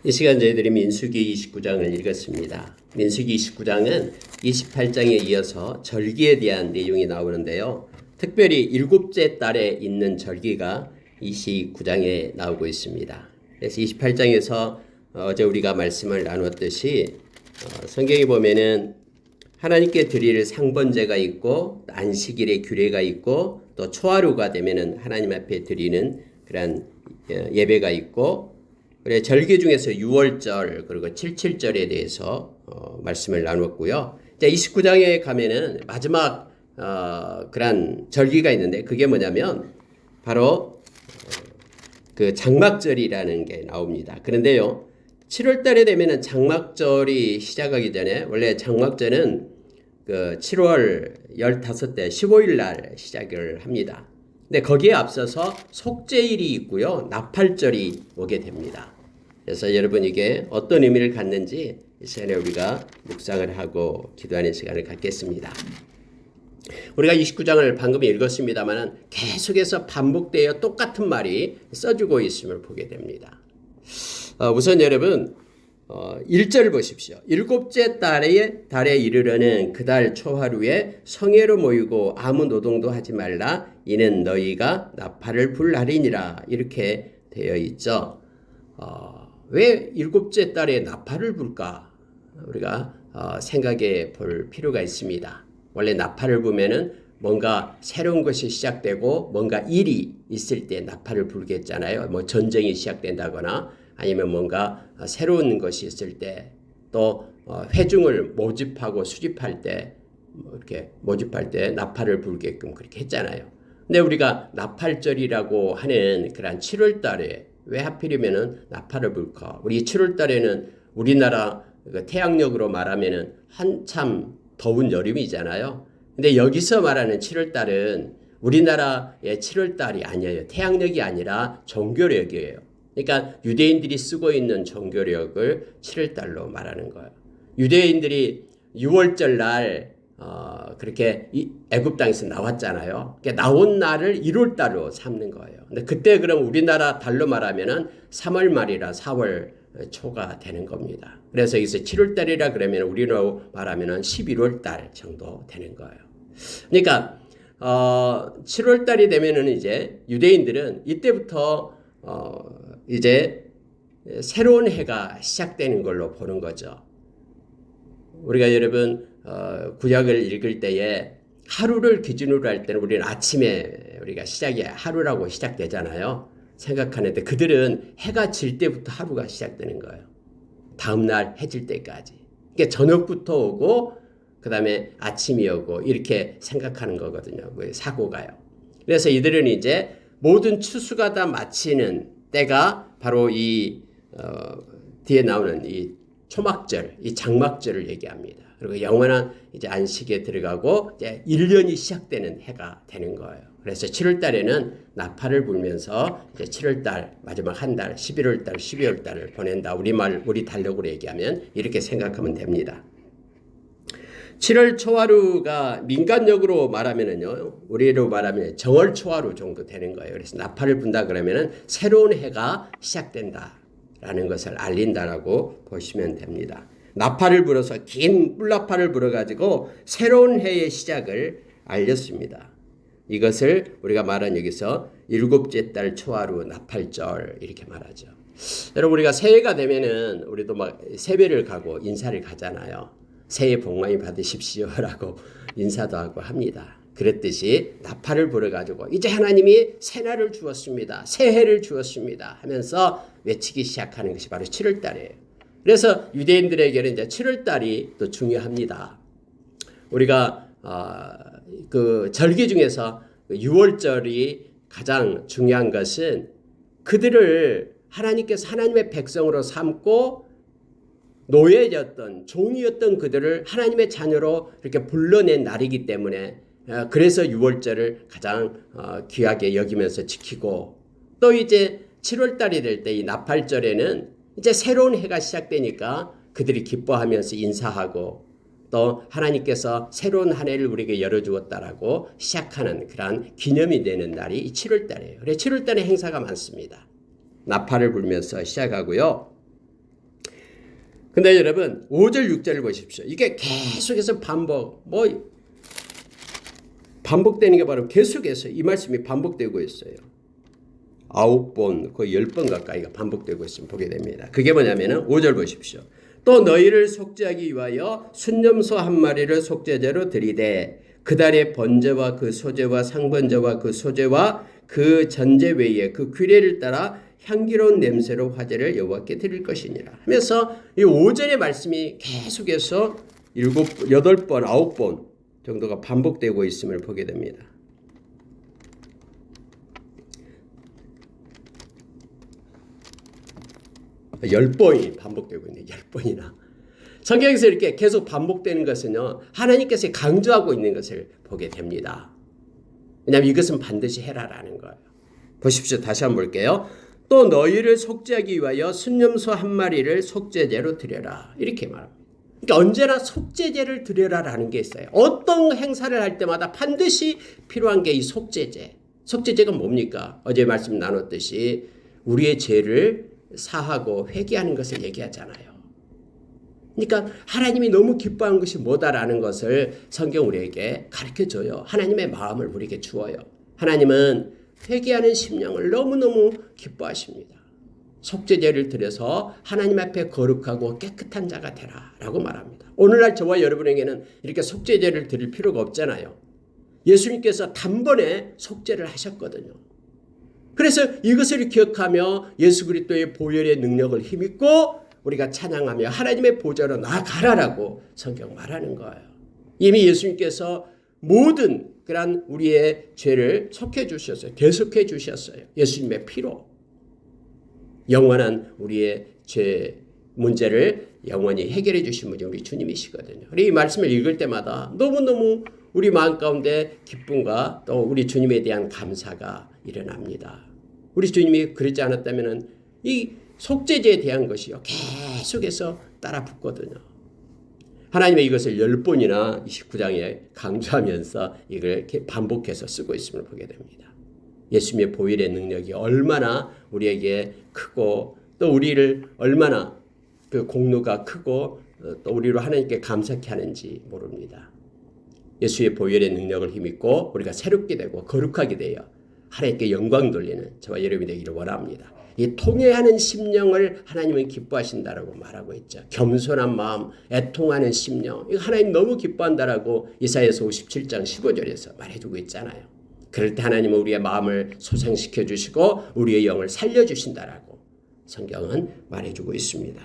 이 시간 저희들이 민수기 29장을 읽었습니다. 민수기 29장은 28장에 이어서 절기에 대한 내용이 나오는데요. 특별히 일곱째 달에 있는 절기가 29장에 나오고 있습니다. 그래서 28장에서 어제 우리가 말씀을 나눴듯이 성경에 보면은 하나님께 드릴 상번제가 있고 안식일의 규례가 있고 또 초하루가 되면은 하나님 앞에 드리는 그런 예배가 있고, 그래 절기 중에서 유월절 그리고 칠칠절에 대해서 말씀을 나눴고요. 이제 29장에 가면은 마지막 그런 절기가 있는데 그게 뭐냐면 바로 그 장막절이라는 게 나옵니다. 그런데요, 7월 달에 되면은 장막절이 시작하기 전에 원래 장막절은 그 7월 15대 15일 날 시작을 합니다. 근데 거기에 앞서서 속죄일이 있고요, 나팔절이 오게 됩니다. 그래서 여러분 이게 어떤 의미를 갖는지 이 시간에 우리가 묵상을 하고 기도하는 시간을 갖겠습니다. 우리가 29장을 방금 읽었습니다만 계속해서 반복되어 똑같은 말이 써주고 있음을 보게 됩니다. 우선 여러분 1절 보십시오. 일곱째 달에 이르러는 그 달 초하루에 성회로 모이고 아무 노동도 하지 말라. 이는 너희가 나팔을 불 날이니라. 이렇게 되어 있죠. 왜 일곱째 달에 나팔을 불까? 우리가 생각해 볼 필요가 있습니다. 원래 나팔을 불면은 뭔가 새로운 것이 시작되고 뭔가 일이 있을 때 나팔을 불겠잖아요. 뭐 전쟁이 시작된다거나 아니면 뭔가 새로운 것이 있을 때, 또 회중을 모집하고 수집할 때 이렇게 모집할 때 나팔을 불게끔 그렇게 했잖아요. 근데 우리가 나팔절이라고 하는 그런 7월 달에 왜 하필이면은 나팔을 불까? 우리 7월 달에는 우리나라 태양력으로 말하면은 한참 더운 여름이잖아요. 근데 여기서 말하는 7월 달은 우리나라의 7월 달이 아니에요. 태양력이 아니라 정교력이에요. 그러니까 유대인들이 쓰고 있는 정교력을 7월 달로 말하는 거예요. 유대인들이 6월절 날 그렇게 애굽 땅에서 나왔잖아요. 그러니까 나온 날을 1월 달로 삼는 거예요. 근데 그때 그럼 우리나라 달로 말하면은 3월 말이라 4월 초가 되는 겁니다. 그래서 여기서 7월 달이라 그러면 우리로 말하면은 11월 달 정도 되는 거예요. 그러니까 7월 달이 되면은 이제 유대인들은 이때부터 이제 새로운 해가 시작되는 걸로 보는 거죠. 우리가 여러분 구약을 읽을 때에 하루를 기준으로 할 때는 우리는 아침에 우리가 시작이 하루라고 시작되잖아요. 생각하는데 그들은 해가 질 때부터 하루가 시작되는 거예요. 다음날 해질 때까지. 그러니까 저녁부터 오고 그 다음에 아침이 오고 이렇게 생각하는 거거든요. 사고가요. 그래서 이들은 이제 모든 추수가 다 마치는 때가 바로 이 뒤에 나오는 이 초막절, 이 장막절을 얘기합니다. 그리고 영원한 이제 안식에 들어가고 이제 1년이 시작되는 해가 되는 거예요. 그래서 7월 달에는 나팔을 불면서 이제 7월 달 마지막 한 달, 11월 달, 12월 달을 보낸다. 우리 달력으로 얘기하면 이렇게 생각하면 됩니다. 7월 초하루가 민간력으로 말하면은요, 우리로 말하면 정월 초하루 정도 되는 거예요. 그래서 나팔을 분다 그러면은 새로운 해가 시작된다라는 것을 알린다라고 보시면 됩니다. 나팔을 불어서 긴 뿔나팔을 불어가지고 새로운 해의 시작을 알렸습니다. 이것을 우리가 말한 여기서 일곱째 달 초하루 나팔절 이렇게 말하죠. 여러분 우리가 새해가 되면은 우리도 막 세배를 가고 인사를 가잖아요. 새해 복 많이 받으십시오라고 인사도 하고 합니다. 그랬듯이 나팔을 불어가지고 이제 하나님이 새날을 주었습니다. 새해를 주었습니다 하면서 외치기 시작하는 것이 바로 7월 달이에요. 그래서 유대인들에게는 이제 7월 달이 또 중요합니다. 우리가 그 절기 중에서 6월절이 가장 중요한 것은 그들을 하나님께서 하나님의 백성으로 삼고 노예였던 종이었던 그들을 하나님의 자녀로 이렇게 불러낸 날이기 때문에 그래서 6월절을 가장 귀하게 여기면서 지키고, 또 이제 7월 달이 될 때 이 나팔절에는 이제 새로운 해가 시작되니까 그들이 기뻐하면서 인사하고 또 하나님께서 새로운 한 해를 우리에게 열어주었다라고 시작하는 그런 기념이 되는 날이 이 7월 달이에요. 그래서 7월 달에 행사가 많습니다. 나팔을 불면서 시작하고요. 근데 여러분 5절 6절을 보십시오. 이게 계속해서 반복되는 게 바로 계속해서 이 말씀이 반복되고 있어요. 9번, 거의 10번 가까이가 반복되고 있으면 보게 됩니다. 그게 뭐냐면은 5절 보십시오. 또 너희를 속죄하기 위하여 순념소 한 마리를 속죄제로 드리되 그 달의 번제와 그 소제와 상번제와 그 소제와 그 전제 외에 그 규례를 따라 향기로운 냄새로 화제를 여호와께 드릴 것이니라 하면서 이 5절의 말씀이 계속해서 7, 8번, 9번 정도가 반복되고 있음을 보게 됩니다. 10번이 반복되고 있네. 10번이나. 성경에서 이렇게 계속 반복되는 것은요, 하나님께서 강조하고 있는 것을 보게 됩니다. 왜냐하면 이것은 반드시 해라라는 거예요. 보십시오. 다시 한번 볼게요. 또 너희를 속죄하기 위하여 순념소 한 마리를 속죄제로 드려라. 이렇게 말합니다. 그러니까 언제나 속죄제를 드려라라는 게 있어요. 어떤 행사를 할 때마다 반드시 필요한 게 이 속죄제. 속죄제가 뭡니까? 어제 말씀 나눴듯이 우리의 죄를 사하고 회개하는 것을 얘기하잖아요. 그러니까 하나님이 너무 기뻐하는 것이 뭐다라는 것을 성경 우리에게 가르쳐줘요. 하나님의 마음을 우리에게 주어요. 하나님은 회개하는 심령을 너무너무 기뻐하십니다. 속죄제를 드려서 하나님 앞에 거룩하고 깨끗한 자가 되라 라고 말합니다. 오늘날 저와 여러분에게는 이렇게 속죄제를 드릴 필요가 없잖아요. 예수님께서 단번에 속죄를 하셨거든요. 그래서 이것을 기억하며 예수 그리스도의 보혈의 능력을 힘입고 우리가 찬양하며 하나님의 보좌로 나아가라라고 성경 말하는 거예요. 이미 예수님께서 모든 그런 우리의 죄를 속해 주셨어요. 대속해 주셨어요. 예수님의 피로. 영원한 우리의 죄 문제를 영원히 해결해 주신 분이 우리 주님이시거든요. 이 말씀을 읽을 때마다 너무너무 우리 마음 가운데 기쁨과 또 우리 주님에 대한 감사가 일어납니다. 우리 주님이 그러지 않았다면 이 속죄제에 대한 것이요 계속해서 따라 붙거든요. 하나님의 이것을 10번이나 29장에 강조하면서 이걸 이렇게 반복해서 쓰고 있음을 보게 됩니다. 예수님의 보혈의 능력이 얼마나 우리에게 크고 또 우리를 얼마나 그 공로가 크고 또 우리로 하나님께 감사케 하는지 모릅니다. 예수의 보혈의 능력을 힘입고 우리가 새롭게 되고 거룩하게 되어 하나님께 영광 돌리는 저와 여러분이 되기를 원합니다. 이 통회하는 심령을 하나님은 기뻐하신다라고 말하고 있죠. 겸손한 마음, 애통하는 심령. 이거 하나님 너무 기뻐한다라고 이사야서 57장 15절에서 말해주고 있잖아요. 그럴 때 하나님은 우리의 마음을 소생시켜 주시고 우리의 영을 살려주신다라고 성경은 말해주고 있습니다.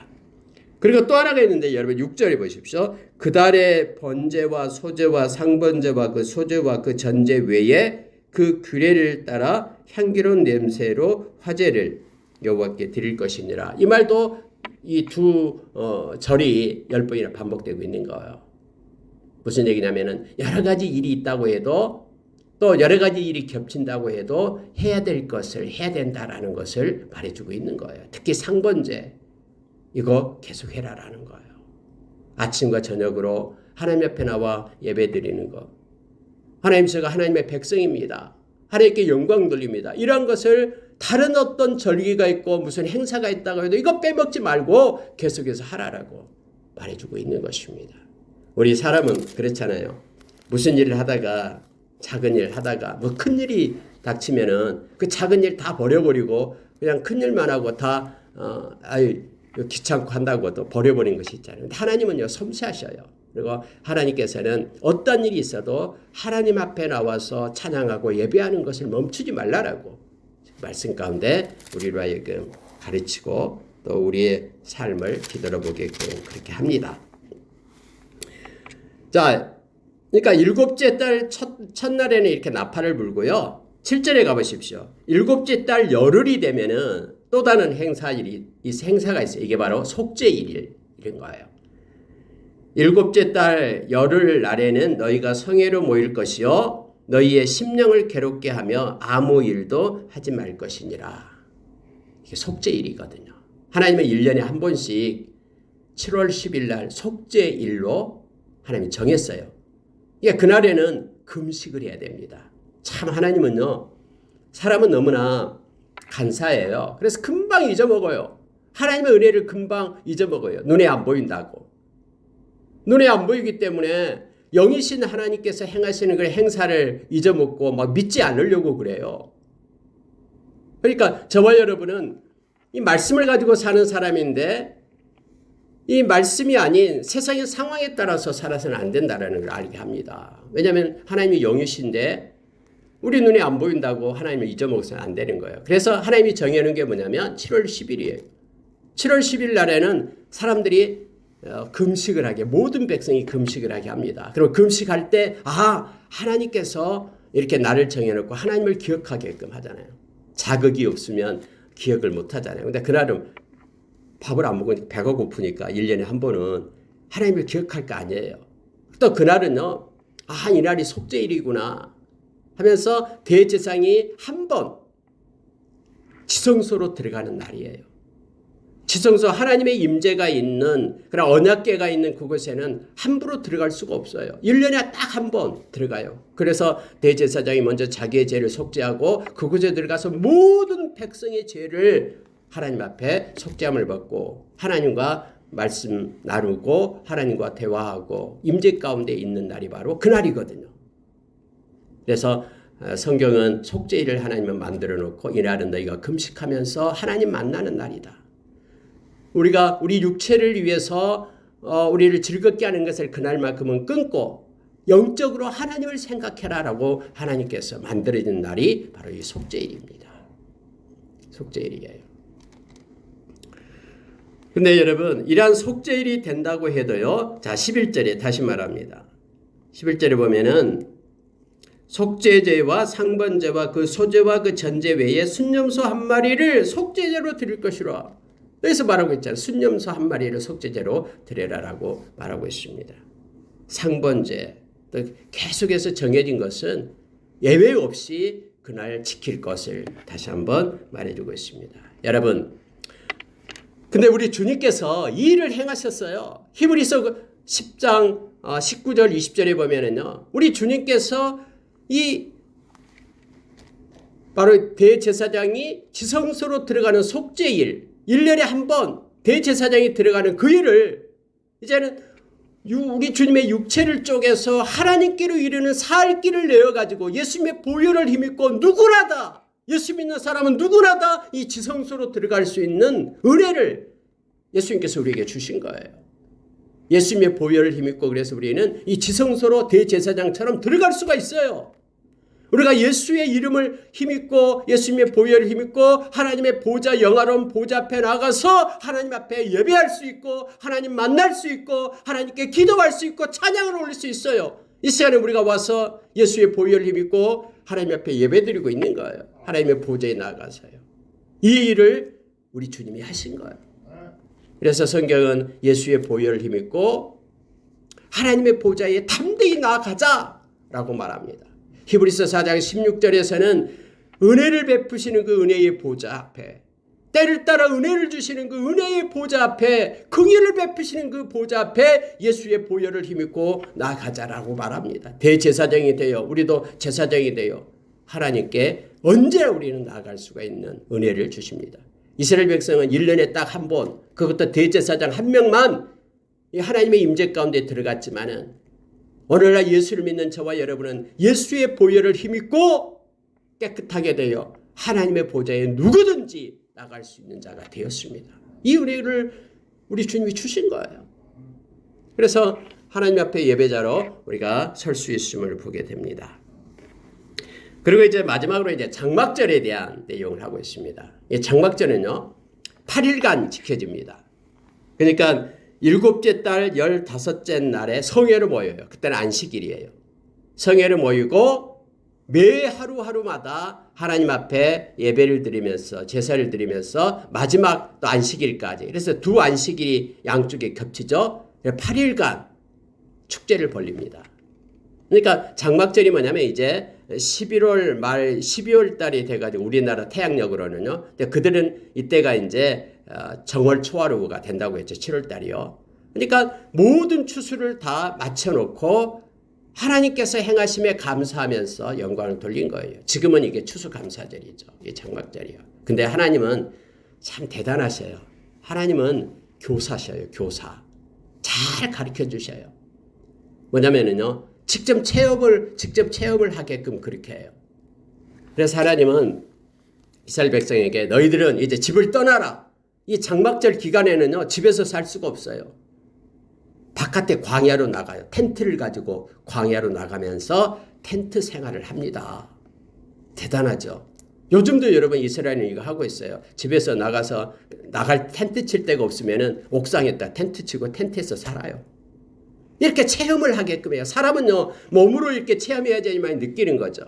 그리고 또 하나가 있는데 여러분 6절에 보십시오. 그 달의 번제와 소제와 상번제와 그 소제와 그 전제 외에 그 규례를 따라 향기로운 냄새로 화제를 여호와께 드릴 것이니라. 이 말도 이 두 절이 10번이나 반복되고 있는 거예요. 무슨 얘기냐면은 여러 가지 일이 있다고 해도 또 여러 가지 일이 겹친다고 해도 해야 될 것을 해야 된다라는 것을 말해주고 있는 거예요. 특히 상번제 이거 계속해라라는 거예요. 아침과 저녁으로 하나님 앞에 나와 예배 드리는 것. 하나님 제가 하나님의 백성입니다. 하나님께 영광 돌립니다. 이런 것을 다른 어떤 절기가 있고 무슨 행사가 있다고 해도 이거 빼먹지 말고 계속해서 하라라고 말해주고 있는 것입니다. 우리 사람은 그렇잖아요. 무슨 일을 하다가 작은 일 하다가 뭐 큰 일이 닥치면은 그 작은 일 다 버려버리고 그냥 큰 일만 하고 다 귀찮고 한다고 또 버려버린 것이 있잖아요. 근데 하나님은요 섬세하셔요. 그리고 하나님께서는 어떤 일이 있어도 하나님 앞에 나와서 찬양하고 예배하는 것을 멈추지 말라라고 말씀 가운데 우리로 하여금 가르치고 또 우리의 삶을 뒤돌아보게끔 그렇게 합니다. 자, 그러니까 일곱째 달 첫날에는 이렇게 나팔을 불고요. 7절에 가보십시오. 일곱째 달 열흘이 되면은 또 다른 행사가 있어요. 이게 바로 속죄일 이런 거예요. 일곱째 달 열흘 날에는 너희가 성회로 모일 것이요 너희의 심령을 괴롭게 하며 아무 일도 하지 말 것이니라. 이게 속죄일이거든요. 하나님은 1년에 한 번씩 7월 10일 날 속죄일로 하나님이 정했어요. 그러니까 그날에는 금식을 해야 됩니다. 참 하나님은요 사람은 너무나 간사해요. 그래서 금방 잊어먹어요. 하나님의 은혜를 금방 잊어먹어요. 눈에 안 보인다고. 눈에 안 보이기 때문에 영이신 하나님께서 행하시는 그 행사를 잊어먹고 막 믿지 않으려고 그래요. 그러니까 저와 여러분은 이 말씀을 가지고 사는 사람인데 이 말씀이 아닌 세상의 상황에 따라서 살아서는 안 된다는 걸 알게 합니다. 왜냐하면 하나님이 영이신데 우리 눈에 안 보인다고 하나님을 잊어먹어서는 안 되는 거예요. 그래서 하나님이 정해놓은 게 뭐냐면 7월 10일이에요. 7월 10일 날에는 사람들이 금식을 하게, 모든 백성이 금식을 하게 합니다. 그리고 금식할 때 하나님께서 이렇게 날을 정해놓고 하나님을 기억하게끔 하잖아요. 자극이 없으면 기억을 못 하잖아요. 근데 그날은 밥을 안 먹으니까 배가 고프니까 1년에 한 번은 하나님을 기억할 거 아니에요. 또 그날은요, 이날이 속죄일이구나 하면서 대제사장이 한 번 지성소로 들어가는 날이에요. 지성소, 하나님의 임재가 있는 그런 언약궤가 있는 그곳에는 함부로 들어갈 수가 없어요. 1년에 딱 한 번 들어가요. 그래서 대제사장이 먼저 자기의 죄를 속죄하고 그곳에 들어가서 모든 백성의 죄를 하나님 앞에 속죄함을 받고 하나님과 말씀 나누고 하나님과 대화하고 임재 가운데 있는 날이 바로 그날이거든요. 그래서 성경은 속죄일을 하나님은 만들어 놓고 이날은 너희가 금식하면서 하나님 만나는 날이다. 우리가 우리 육체를 위해서 우리를 즐겁게 하는 것을 그날만큼은 끊고 영적으로 하나님을 생각해라라고 하나님께서 만들어진 날이 바로 이 속죄일입니다. 속죄일이에요. 근데 여러분, 이러한 속죄일이 된다고 해도요. 자, 11절에 다시 말합니다. 11절에 보면은 속죄제와 상번제와 그 소제와 그 전제 외에 순념소 한 마리를 속죄제로 드릴 것이라. 여기서 말하고 있잖아요. 순념소 한 마리를 속죄제로 드려라라고 말하고 있습니다. 상번제, 또 계속해서 정해진 것은 예외 없이 그날 지킬 것을 다시 한번 말해주고 있습니다. 여러분, 근데 우리 주님께서 이 일을 행하셨어요. 히브리서 10장 19절 20절에 보면은요, 우리 주님께서 이 바로 대제사장이 지성소로 들어가는 속죄일, 1년에 한 번 대제사장이 들어가는 그 일을 이제는 우리 주님의 육체를 쪼개서 하나님께로 이르는 살 길을 내어가지고 예수님의 보혈을 힘입고 누구나 다, 예수 믿는 사람은 누구나 다 이 지성소로 들어갈 수 있는 은혜를 예수님께서 우리에게 주신 거예요. 예수님의 보혈을 힘입고 그래서 우리는 이 지성소로 대제사장처럼 들어갈 수가 있어요. 우리가 예수의 이름을 힘입고 예수님의 보혈을 힘입고 하나님의 보좌, 영화로운 보좌 앞에 나가서 하나님 앞에 예배할 수 있고 하나님 만날 수 있고 하나님께 기도할 수 있고 찬양을 올릴 수 있어요. 이 시간에 우리가 와서 예수의 보혈을 힘입고 하나님 앞에 예배드리고 있는 거예요. 하나님의 보좌에 나가서요. 이 일을 우리 주님이 하신 거예요. 그래서 성경은 예수의 보혈을 힘입고 하나님의 보좌에 담대히 나아가자라고 말합니다. 히브리서 4장 16절에서는 은혜를 베푸시는 그 은혜의 보좌 앞에, 때를 따라 은혜를 주시는 그 은혜의 보좌 앞에, 긍휼을 베푸시는 그 보좌 앞에 예수의 보혈을 힘입고 나아가자라고 말합니다. 대제사장이 되어 우리도 제사장이 되어 하나님께 언제나 우리는 나아갈 수가 있는 은혜를 주십니다. 이스라엘 백성은 1년에 딱 한 번, 그것도 대제사장 한 명만 하나님의 임재 가운데 들어갔지만은 오늘날 예수를 믿는 저와 여러분은 예수의 보혈을 힘입고 깨끗하게 되어 하나님의 보좌에 누구든지 나갈 수 있는 자가 되었습니다. 이 은혜를 우리 주님이 주신 거예요. 그래서 하나님 앞에 예배자로 우리가 설 수 있음을 보게 됩니다. 그리고 이제 마지막으로 이제 장막절에 대한 내용을 하고 있습니다. 이 장막절은요, 8일간 지켜집니다. 그러니까 7째 달 15째 날에 성회로 모여요. 그때는 안식일이에요. 성회로 모이고 매 하루하루마다 하나님 앞에 예배를 드리면서 제사를 드리면서 마지막 또 안식일까지, 그래서 두 안식일이 양쪽에 겹치죠. 8일간 축제를 벌립니다. 그러니까 장막절이 뭐냐면 이제 11월 말 12월 달이 돼가지고 우리나라 태양력으로는요. 그들은 이때가 이제 정월 초하루가 된다고 했죠. 7월 달이요. 그러니까 모든 추수를 다 맞춰놓고 하나님께서 행하심에 감사하면서 영광을 돌린 거예요. 지금은 이게 추수감사절이죠. 이게 장막절이요. 근데 하나님은 참 대단하셔요. 하나님은 교사셔요. 교사. 잘 가르쳐 주셔요. 뭐냐면은요. 직접 체험을 하게끔 그렇게 해요. 그래서 하나님은 이스라엘 백성에게 너희들은 이제 집을 떠나라. 이 장막절 기간에는요. 집에서 살 수가 없어요. 바깥에 광야로 나가요. 텐트를 가지고 광야로 나가면서 텐트 생활을 합니다. 대단하죠. 요즘도 여러분 이스라엘은 이거 하고 있어요. 집에서 나가서 텐트 칠 데가 없으면은 옥상에다 텐트 치고 텐트에서 살아요. 이렇게 체험을 하게끔 해요. 사람은요, 몸으로 이렇게 체험해야지만 느끼는 거죠.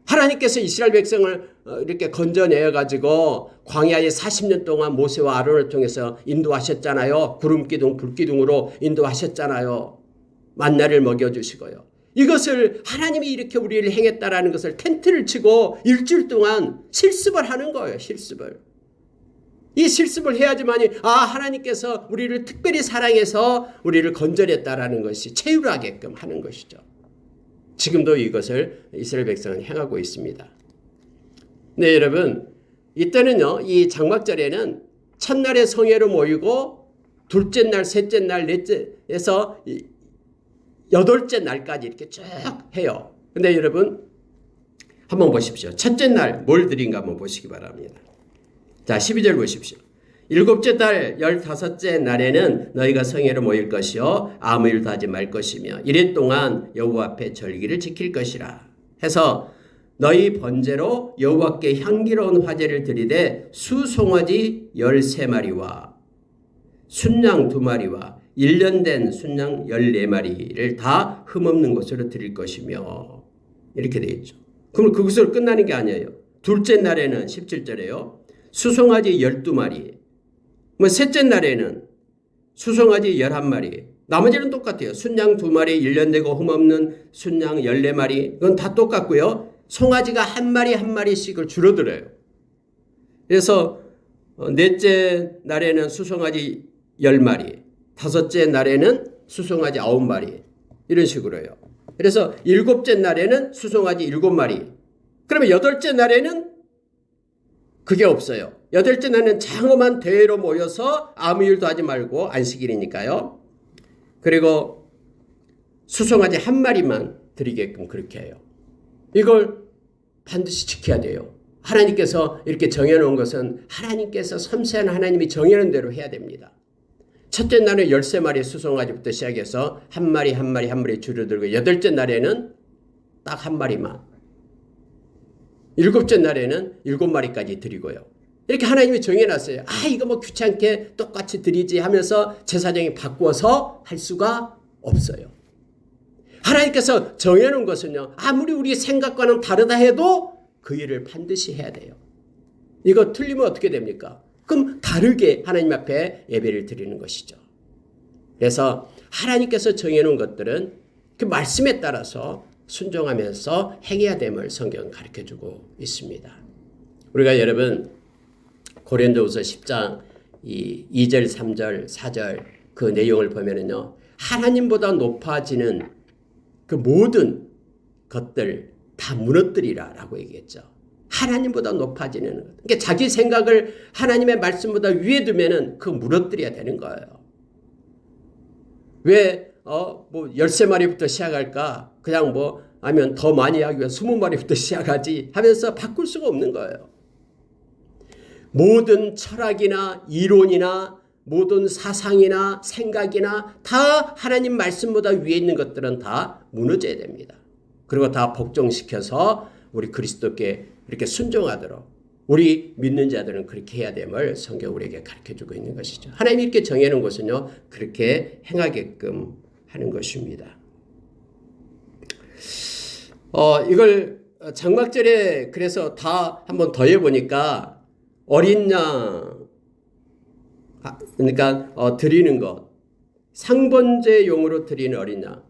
하나님께서 이스라엘 백성을 이렇게 건져내어가지고 광야에 40년 동안 모세와 아론을 통해서 인도하셨잖아요. 구름기둥, 불기둥으로 인도하셨잖아요. 만나를 먹여주시고요. 이것을 하나님이 이렇게 우리를 행했다라는 것을 텐트를 치고 일주일 동안 실습을 하는 거예요. 실습을. 이 실습을 해야지만이 하나님께서 우리를 특별히 사랑해서 우리를 건져냈다라는 것이 체휼하게끔 하는 것이죠. 지금도 이것을 이스라엘 백성은 행하고 있습니다. 네, 여러분. 이때는요, 이 장막절에는 첫날에 성회로 모이고 둘째 날, 셋째 날, 넷째에서 여덟째 날까지 이렇게 쭉 해요. 근데 여러분, 한번 보십시오. 첫째 날 뭘 드린가 한번 보시기 바랍니다. 자, 12절 보십시오. 일곱째 달 15째 날에는 너희가 성회로 모일 것이요 아무 일도 하지 말 것이며 이래 동안 여호와 앞에 절기를 지킬 것이라 해서 너희 번제로 여호와께 향기로운 화제를 드리되 수송아지 13마리와 순양 2마리와 1년 된 순양 14마리를 다 흠없는 것으로 드릴 것이며 이렇게 되어 있죠. 그럼 그것으로 끝나는 게 아니에요. 둘째 날에는 17절에요. 수송아지 12마리 셋째 날에는 수송아지 11마리 나머지는 똑같아요. 순양 2마리 1년 되고 흠없는 순양 14마리 이건 다 똑같고요. 송아지가 한 마리 한 마리씩을 줄어들어요. 그래서 넷째 날에는 수송아지 10마리 다섯째 날에는 수송아지 9마리 이런 식으로요. 그래서 일곱째 날에는 수송아지 7마리 그러면 여덟째 날에는 그게 없어요. 여덟째 날은 장엄한 대회로 모여서 아무 일도 하지 말고 안식일이니까요. 그리고 수송아지 한 마리만 드리게끔 그렇게 해요. 이걸 반드시 지켜야 돼요. 하나님께서 이렇게 정해놓은 것은 하나님께서 섬세한 하나님이 정해놓은 대로 해야 됩니다. 첫째 날은 13마리 수송아지부터 시작해서 한 마리 한 마리 한 마리 줄어들고 여덟째 날에는 딱 한 마리만 일곱째 날에는 7마리까지 드리고요. 이렇게 하나님이 정해놨어요. 이거 뭐 귀찮게 똑같이 드리지 하면서 제사장이 바꿔서 할 수가 없어요. 하나님께서 정해놓은 것은요. 아무리 우리 생각과는 다르다 해도 그 일을 반드시 해야 돼요. 이거 틀리면 어떻게 됩니까? 그럼 다르게 하나님 앞에 예배를 드리는 것이죠. 그래서 하나님께서 정해놓은 것들은 그 말씀에 따라서 순종하면서 행해야 됨을 성경은 가르쳐주고 있습니다. 우리가 여러분 고린도후서 10장 2절, 3절, 4절 그 내용을 보면은요. 하나님보다 높아지는 그 모든 것들 다 무너뜨리라 라고 얘기했죠. 하나님보다 높아지는 것. 그러니까 자기 생각을 하나님의 말씀보다 위에 두면은 그거 무너뜨려야 되는 거예요. 왜 13마리부터 시작할까? 그냥 아니면 더 많이 하기 위해 20마리부터 시작하지 하면서 바꿀 수가 없는 거예요. 모든 철학이나 이론이나 모든 사상이나 생각이나 다 하나님 말씀보다 위에 있는 것들은 다 무너져야 됩니다. 그리고 다 복종시켜서 우리 그리스도께 이렇게 순종하도록 우리 믿는 자들은 그렇게 해야 됨을 성경 우리에게 가르쳐주고 있는 것이죠. 하나님이 이렇게 정해놓은 것은요. 그렇게 행하게끔 하는 것입니다. 이걸 장막절에 그래서 다 한번 더 해보니까 어린 양 그러니까 드리는 것 상번제용으로 드리는 어린 양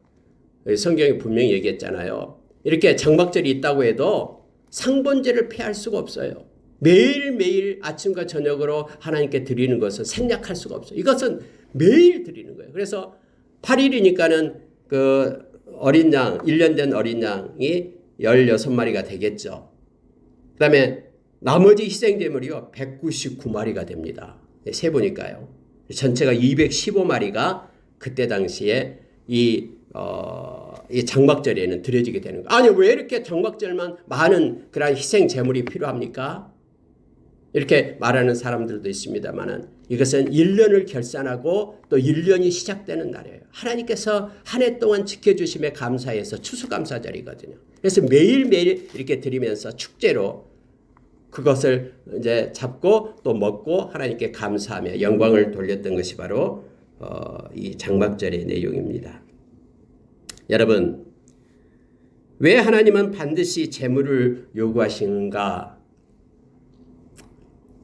성경이 분명히 얘기했잖아요. 이렇게 장막절이 있다고 해도 상번제를 피할 수가 없어요. 매일매일 아침과 저녁으로 하나님께 드리는 것은 생략할 수가 없어요. 이것은 매일 드리는 거예요. 그래서 8일이니까는 그 어린 양, 1년 된 어린 양이 16마리가 되겠죠. 그 다음에 나머지 희생제물이요, 199마리가 됩니다. 세 보니까요. 전체가 215마리가 그때 당시에 이 장막절에는 드려지게 되는 거예요. 아니 왜 이렇게 장막절만 많은 그런 희생 제물이 필요합니까? 이렇게 말하는 사람들도 있습니다만은 이것은 1년을 결산하고 또 1년이 시작되는 날이에요. 하나님께서 한 해 동안 지켜주심에 감사해서 추수감사절이거든요. 그래서 매일매일 이렇게 드리면서 축제로 그것을 이제 잡고 또 먹고 하나님께 감사하며 영광을 돌렸던 것이 바로 이 장막절의 내용입니다. 여러분, 왜 하나님은 반드시 제물을 요구하시는가?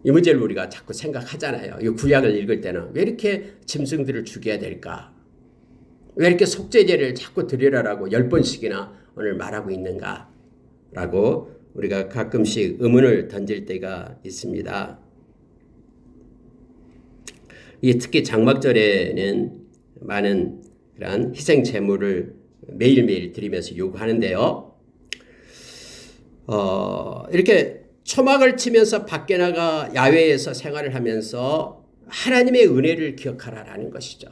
이 문제를 우리가 자꾸 생각하잖아요. 이 구약을 읽을 때는 왜 이렇게 짐승들을 죽여야 될까? 왜 이렇게 속죄제를 자꾸 드리라라고 10번씩이나 오늘 말하고 있는가? 라고 우리가 가끔씩 의문을 던질 때가 있습니다. 특히 장막절에는 많은 그런 희생 제물을 매일매일 드리면서 요구하는데요. 이렇게 초막을 치면서 밖에 나가 야외에서 생활을 하면서 하나님의 은혜를 기억하라라는 것이죠.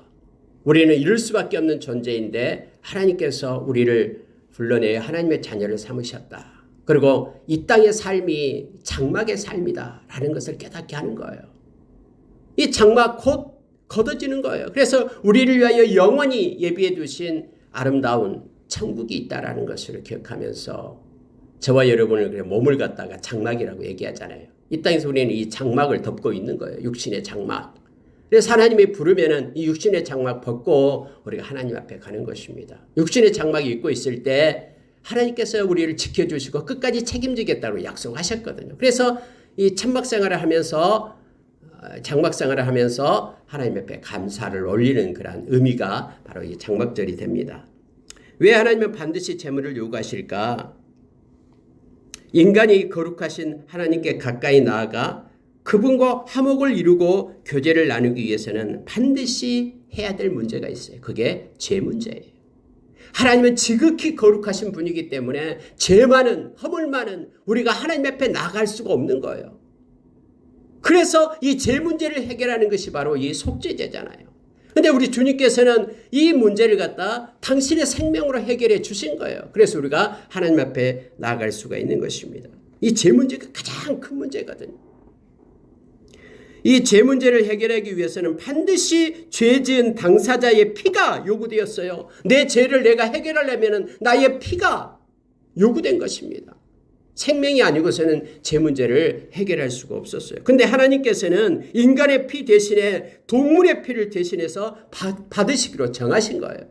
우리는 이룰 수밖에 없는 존재인데 하나님께서 우리를 불러내 하나님의 자녀를 삼으셨다. 그리고 이 땅의 삶이 장막의 삶이다라는 것을 깨닫게 하는 거예요. 이 장막 곧 걷어지는 거예요. 그래서 우리를 위하여 영원히 예비해 두신 아름다운 천국이 있다라는 것을 기억하면서 저와 여러분을 몸을 갖다가 장막이라고 얘기하잖아요. 이 땅에서 우리는 이 장막을 덮고 있는 거예요. 육신의 장막. 그래서 하나님이 부르면은 이 육신의 장막 벗고 우리가 하나님 앞에 가는 것입니다. 육신의 장막이 입고 있을 때 하나님께서 우리를 지켜주시고 끝까지 책임지겠다고 약속하셨거든요. 그래서 이 천막 생활을 하면서 장막 생활을 하면서 하나님 앞에 감사를 올리는 그런 의미가 바로 이 장막절이 됩니다. 왜 하나님은 반드시 제물을 요구하실까? 인간이 거룩하신 하나님께 가까이 나아가 그분과 화목을 이루고 교제를 나누기 위해서는 반드시 해야 될 문제가 있어요. 그게 죄 문제예요. 하나님은 지극히 거룩하신 분이기 때문에 죄 많은, 허물 많은 우리가 하나님 앞에 나갈 수가 없는 거예요. 그래서 이 죄 문제를 해결하는 것이 바로 이 속죄제잖아요. 근데 우리 주님께서는 이 문제를 갖다 당신의 생명으로 해결해 주신 거예요. 그래서 우리가 하나님 앞에 나아갈 수가 있는 것입니다. 이 죄 문제가 가장 큰 문제거든요. 이 죄 문제를 해결하기 위해서는 반드시 죄 지은 당사자의 피가 요구되었어요. 내 죄를 내가 해결하려면 나의 피가 요구된 것입니다. 생명이 아니고서는 죄 문제를 해결할 수가 없었어요. 근데 하나님께서는 인간의 피 대신에 동물의 피를 대신해서 받으시기로 정하신 거예요.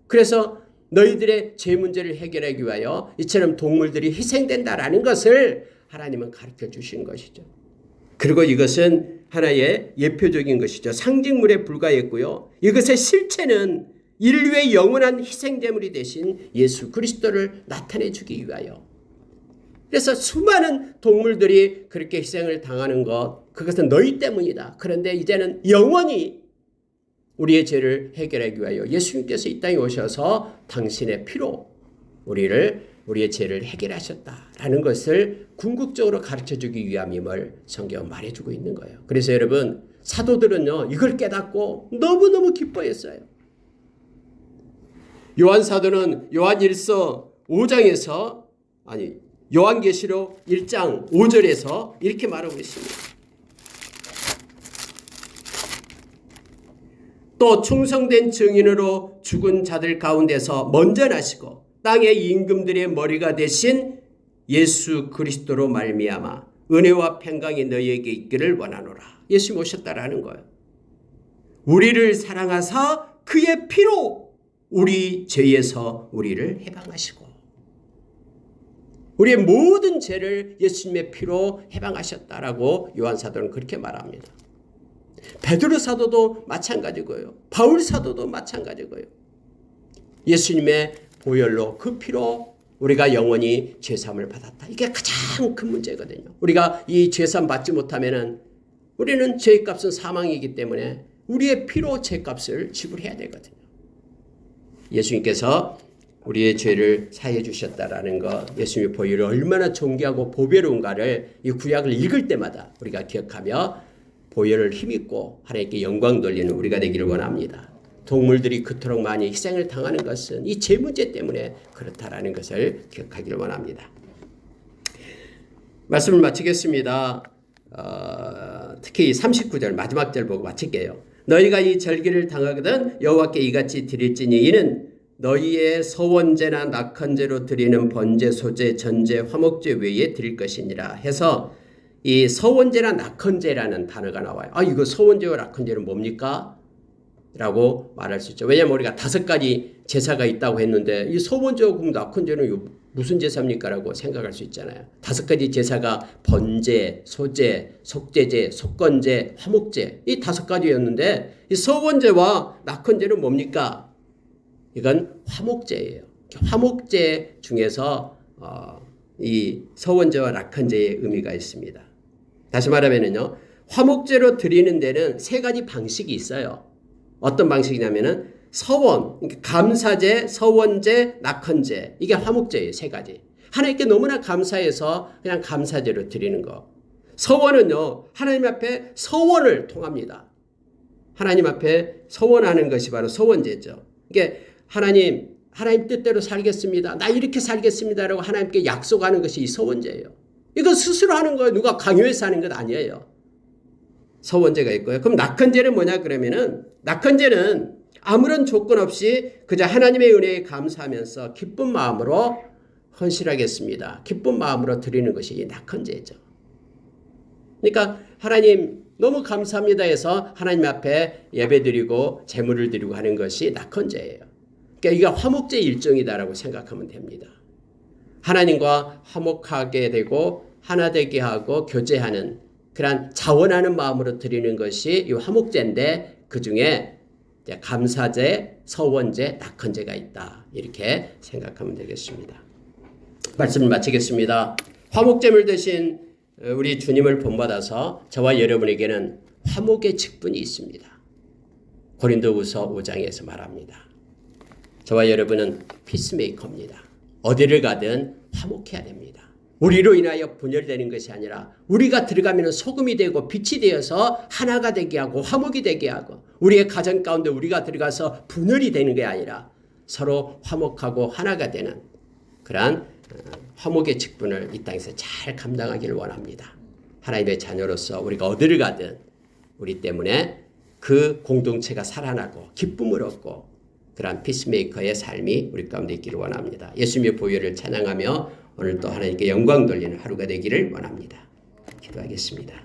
그래서 너희들의 죄 문제를 해결하기 위하여 이처럼 동물들이 희생된다라는 것을 하나님은 가르쳐 주신 것이죠. 그리고 이것은 하나의 예표적인 것이죠. 상징물에 불과했고요. 이것의 실체는 인류의 영원한 희생제물이 되신 예수 그리스도를 나타내 주기 위하여. 그래서 수많은 동물들이 그렇게 희생을 당하는 것, 그것은 너희 때문이다. 그런데 이제는 영원히 우리의 죄를 해결하기 위하여 예수님께서 이 땅에 오셔서 당신의 피로 우리의 죄를 해결하셨다라는 것을 궁극적으로 가르쳐주기 위함임을 성경은 말해주고 있는 거예요. 그래서 여러분, 사도들은요 이걸 깨닫고 너무너무 기뻐했어요. 요한사도는 요한일서 5장에서 요한계시록 1장 5절에서 이렇게 말하고 있습니다. 또 충성된 증인으로 죽은 자들 가운데서 먼저 나시고 땅의 임금들의 머리가 되신 예수 그리스도로 말미암아 은혜와 평강이 너희에게 있기를 원하노라. 예수님 오셨다라는 거예요. 우리를 사랑하사 그의 피로 우리 죄에서 우리를 해방하시고 우리의 모든 죄를 예수님의 피로 해방하셨다라고 요한사도는 그렇게 말합니다. 베드로 사도도 마찬가지고요. 바울 사도도 마찬가지고요. 예수님의 보혈로 그 피로 우리가 영원히 죄사함을 받았다. 이게 가장 큰 문제거든요. 우리가 이 죄사함 받지 못하면은 우리는 죄값은 사망이기 때문에 우리의 피로 죄값을 지불해야 되거든요. 예수님께서 우리의 죄를 사해 주셨다라는 것, 예수님의 보혈이 얼마나 존귀하고 보배로운가를 이 구약을 읽을 때마다 우리가 기억하며 보혈을 힘입고 하나님께 영광 돌리는 우리가 되기를 원합니다. 동물들이 그토록 많이 희생을 당하는 것은 이 죄 문제 때문에 그렇다라는 것을 기억하기를 원합니다. 말씀을 마치겠습니다. 특히 39절 마지막 절 보고 마칠게요. 너희가 이 절기를 당하거든 여호와께 이같이 드릴지니 이는 너희의 서원제나 낙헌제로 드리는 번제, 소제, 전제, 화목제 외에 드릴 것이니라 해서 이 서원제나 낙헌제라는 단어가 나와요. 이거 서원제와 낙헌제는 뭡니까? 라고 말할 수 있죠. 왜냐하면 우리가 5가지 제사가 있다고 했는데 이 서원제와 낙헌제는 무슨 제사입니까? 라고 생각할 수 있잖아요. 5가지 제사가 번제, 소제, 속제제, 속건제, 화목제 이 5가지였는데 이 서원제와 낙헌제는 뭡니까? 이건 화목제예요. 화목제 중에서 이 서원제와 낙헌제의 의미가 있습니다. 다시 말하면요, 화목제로 드리는 데는 3가지 방식이 있어요. 어떤 방식이냐면은 서원, 감사제, 서원제, 낙헌제 이게 화목제예요. 3가지. 하나님께 너무나 감사해서 그냥 감사제로 드리는 거. 서원은요, 하나님 앞에 서원을 통합니다. 하나님 앞에 서원하는 것이 바로 서원제죠. 이게 하나님 뜻대로 살겠습니다. 나 이렇게 살겠습니다라고 하나님께 약속하는 것이 이 서원제예요. 이거 스스로 하는 거예요. 누가 강요해서 하는 것 아니에요. 서원제가 있고요. 그럼 낙헌제는 뭐냐 그러면은 낙헌제는 아무런 조건 없이 그저 하나님의 은혜에 감사하면서 기쁜 마음으로 헌신하겠습니다. 기쁜 마음으로 드리는 것이 이 낙헌제죠. 그러니까 하나님 너무 감사합니다 해서 하나님 앞에 예배드리고 제물을 드리고 하는 것이 낙헌제예요. 그러니까 이게 화목제 일종이다라고 생각하면 됩니다. 하나님과 화목하게 되고 하나 되게 하고 교제하는 그런 자원하는 마음으로 드리는 것이 이 화목제인데 그중에 감사제, 서원제, 낙헌제가 있다. 이렇게 생각하면 되겠습니다. 말씀을 마치겠습니다. 화목제물 대신 우리 주님을 본받아서 저와 여러분에게는 화목의 직분이 있습니다. 고린도후서 5장에서 말합니다. 저와 여러분은 피스메이커입니다. 어디를 가든 화목해야 됩니다. 우리로 인하여 분열되는 것이 아니라 우리가 들어가면 소금이 되고 빛이 되어서 하나가 되게 하고 화목이 되게 하고 우리의 가정 가운데 우리가 들어가서 분열이 되는 게 아니라 서로 화목하고 하나가 되는 그러한 화목의 직분을 이 땅에서 잘 감당하기를 원합니다. 하나님의 자녀로서 우리가 어디를 가든 우리 때문에 그 공동체가 살아나고 기쁨을 얻고 그러한 피스메이커의 삶이 우리 가운데 있기를 원합니다. 예수님의 보혈을 찬양하며 오늘 또 하나님께 영광 돌리는 하루가 되기를 원합니다. 기도하겠습니다.